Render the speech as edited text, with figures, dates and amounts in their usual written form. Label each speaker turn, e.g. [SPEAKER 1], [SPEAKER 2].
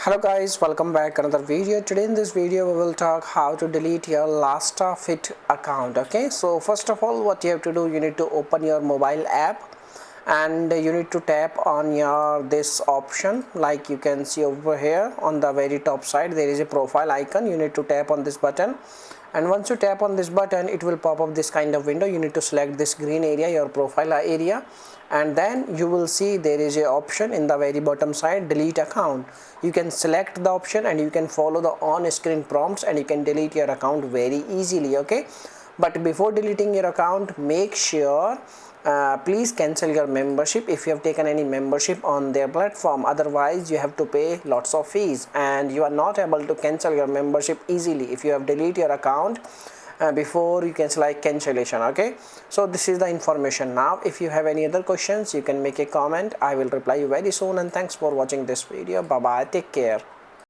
[SPEAKER 1] Hello guys, welcome back another video. Today in this video we will talk how to delete your lasta fit account. Okay, so first of all what you have to do, you need to open your mobile app and you need to tap on your this option. Like you can see over here on the very top side there is a profile icon. You need to tap on this button, and once you tap on this button it will pop up this kind of window. You need to select this green area, your profile area, and then you will see there is a option in the very bottom side, delete account. You can select the option and you can follow the on-screen prompts and you can delete your account very easily. Okay, but before deleting your account, make sure please cancel your membership if you have taken any membership on their platform. Otherwise you have to pay lots of fees and you are not able to cancel your membership easily if you have deleted your account before you can select cancellation. Okay, so this is the information. Now if you have any other questions you can make a comment. I will reply you very soon, and thanks for watching this video. Bye bye, take care.